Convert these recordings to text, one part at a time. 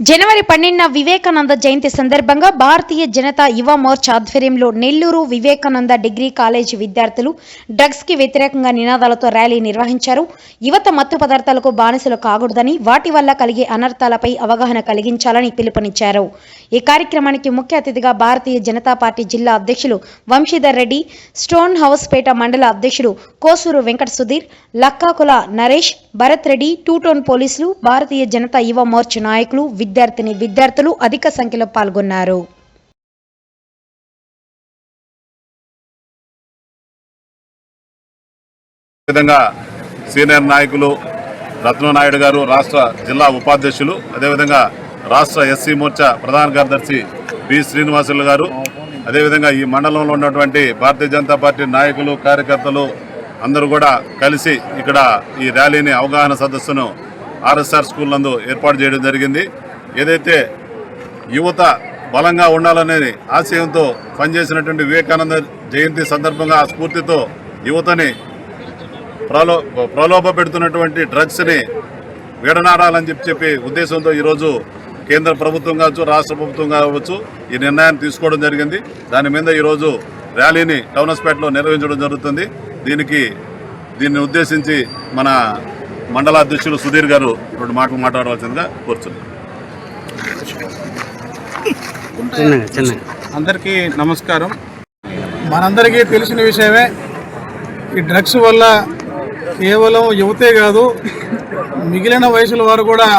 జనవరి 12న వివేకానంద జయంతి సందర్భంగా భారతీయ జనతా యువ మోర్చా ఆధ్వర్యంలో నెల్లూరు వివేకానంద డిగ్రీ కాలేజీ విద్యార్థులు డ్రగ్స్ కి వ్యతిరేకంగా నినాదాలతో ర్యాలీ నిర్వహించారు. యువత మత్తు పదార్థాలకు బానిసలు కాకూడదని, వాటి వల్ల కలిగే అనర్థాలపై అవగాహన కలిగించాలని పిలుపునిచ్చారు. ఈ కార్యక్రమానికి ముఖ్య అతిథిగా భారతీయ జనతా పార్టీ జిల్లా అధ్యక్షులు వంశీధర్ రెడ్డి, స్టోన్ హౌస్ పేట మండల అధ్యక్షుడు కోసూరు వెంకట సుధీర్, లక్కాకుల నరేష్, భరత్ రెడ్డి, టూ టౌన్ పోలీసులు, భారతీయ జనతా యువ మోర్చా నాయకులు, విద్యార్థులు అధిక సంఖ్యలో పాల్గొన్నారు. సీనియర్ నాయకులు రత్ననాయుడు గారు, రాష్ట్ర జిల్లా ఉపాధ్యక్షులు, అదేవిధంగా రాష్ట్ర ఎస్సీ మోర్చా ప్రధాన కార్యదర్శి బి శ్రీనివాసులు గారు, అదేవిధంగా ఈ మండలంలో ఉన్నటువంటి భారతీయ జనతా పార్టీ నాయకులు, కార్యకర్తలు అందరూ కూడా కలిసి ఇక్కడ ఈ ర్యాలీని, అవగాహన సదస్సును ఆర్ఎస్ఆర్ స్కూల్ నందు ఏర్పాటు చేయడం జరిగింది. ఏదైతే యువత బలంగా ఉండాలనే ఆశయంతో పనిచేసినటువంటి వివేకానంద జయంతి సందర్భంగా ఆ స్ఫూర్తితో యువతని ప్రలోభ పెడుతున్నటువంటి డ్రగ్స్ని విడనాడాలని చెప్పి ఉద్దేశంతో ఈరోజు కేంద్ర ప్రభుత్వం కావచ్చు, రాష్ట్ర ప్రభుత్వం కావచ్చు ఈ నిర్ణయాన్ని తీసుకోవడం జరిగింది. దాని మీద ఈరోజు ర్యాలీని టౌనస్పేటలో నిర్వహించడం జరుగుతుంది. దీన్ని ఉద్దేశించి మన మండల అధ్యక్షులు సుధీర్ గారు 2 మాటలు మాట్లాడవలసిందిగా కోరుచున్నాను. అందరికీ నమస్కారం. మనందరికీ తెలిసిన విషయమే, ఈ డ్రగ్స్ వల్ల కేవలం యువతే కాదు, మిగిలిన వయసుల వారు కూడా,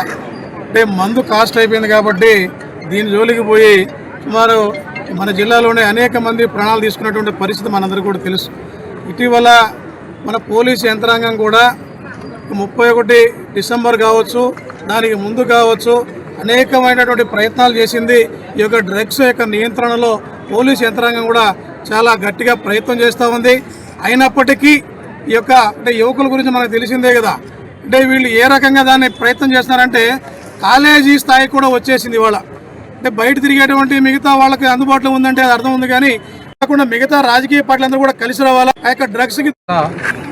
అంటే మందు కాస్ట్ అయిపోయింది కాబట్టి దీని జోలికి పోయి సుమారు మన జిల్లాలోనే అనేక మంది ప్రాణాలు తీసుకున్నటువంటి పరిస్థితి మనందరికీ కూడా తెలుసు. ఇటీవల మన పోలీసు యంత్రాంగం కూడా 31 డిసెంబర్ కావచ్చు, దానికి ముందు కావచ్చు, అనేకమైనటువంటి ప్రయత్నాలు చేసింది. ఈ యొక్క డ్రగ్స్ యొక్క నియంత్రణలో పోలీసు యంత్రాంగం కూడా చాలా గట్టిగా ప్రయత్నం చేస్తూ ఉంది. అయినప్పటికీ ఈ యొక్క అంటే యువకుల గురించి మనకు తెలిసిందే కదా, అంటే వీళ్ళు ఏ రకంగా దాన్ని ప్రయత్నం చేస్తున్నారంటే కాలేజీ స్థాయి కూడా వచ్చేసింది ఇవాళ. అంటే బయట తిరిగేటువంటి మిగతా వాళ్ళకి అందుబాటులో ఉందంటే అది అర్థం ఉంది, కానీ కాకుండా మిగతా రాజకీయ పార్టీలందరూ కూడా కలిసి రావాలా. ఆ యొక్క డ్రగ్స్కి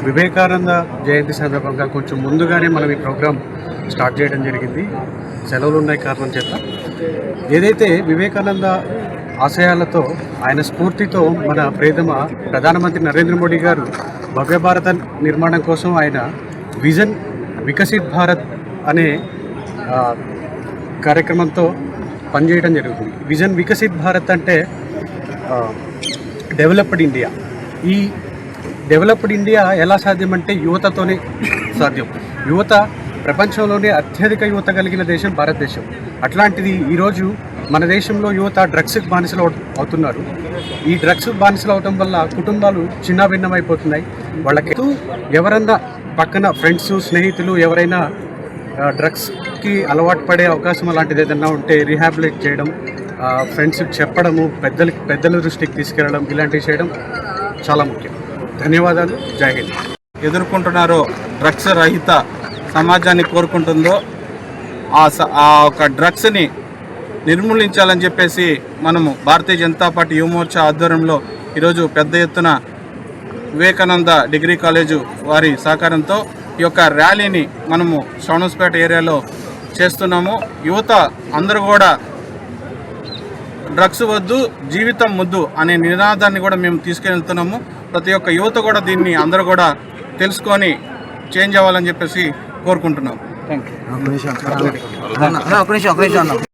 వివేకానంద జయంతి సందర్భంగా కొంచెం ముందుగానే మనం ఈ ప్రోగ్రాం స్టార్ట్ చేయడం జరిగింది. సెలవులు ఉన్నాయి కారణం చేత. ఏదైతే వివేకానంద ఆశయాలతో, ఆయన స్ఫూర్తితో మన ప్రియతమ ప్రధానమంత్రి నరేంద్ర మోడీ గారు భవ్య భారత నిర్మాణం కోసం ఆయన విజన్ వికసిత్ భారత్ అనే కార్యక్రమంతో పనిచేయడం జరుగుతుంది. విజన్ వికసిత్ భారత్ అంటే డెవలప్డ్ ఇండియా. ఈ డెవలప్డ్ ఇండియా ఎలా సాధ్యమంటే యువతతోనే సాధ్యం. యువత ప్రపంచంలోనే అత్యధిక యువత కలిగిన దేశం భారతదేశం. అట్లాంటిది ఈరోజు మన దేశంలో యువత డ్రగ్స్కి బానిసలు అవుతున్నారు. ఈ డ్రగ్స్ బానిసలు అవటం వల్ల కుటుంబాలు చిన్నాభిన్నమైపోతున్నాయి. వాళ్ళకి ఎవరన్నా పక్కన ఫ్రెండ్స్, స్నేహితులు ఎవరైనా డ్రగ్స్కి అలవాటు పడే అవకాశం అలాంటిది ఏదన్నా ఉంటే రీహాబిలిట్ చేయడం, ఫ్రెండ్స్కి చెప్పడము, పెద్దల దృష్టికి తీసుకెళ్ళడం, ఇలాంటివి చేయడం చాలా ముఖ్యం. ధన్యవాదాలు. జై హింద్. ఎదుర్కొంటున్నారో డ్రగ్స్ రహిత సమాజాన్ని కోరుకుంటుందో ఆ ఒక డ్రగ్స్ని నిర్మూలించాలని చెప్పేసి మనము భారతీయ జనతా పార్టీ యువ మోర్చా ఆధ్వర్యంలో ఈరోజు పెద్ద ఎత్తున వివేకానంద డిగ్రీ కాలేజు వారి సహకారంతో ఈ యొక్క ర్యాలీని మనము షౌనస్పేట ఏరియాలో చేస్తున్నాము. యువత అందరూ కూడా డ్రగ్స్ వద్దు, జీవితం ముద్దు అనే నినాదాన్ని కూడా మేము తీసుకెళ్తున్నాము. ప్రతి ఒక్క యువత కూడా దీన్ని అందరూ కూడా తెలుసుకొని చేంజ్ అవ్వాలని చెప్పేసి కోరుకుంటున్నాం. Thank you.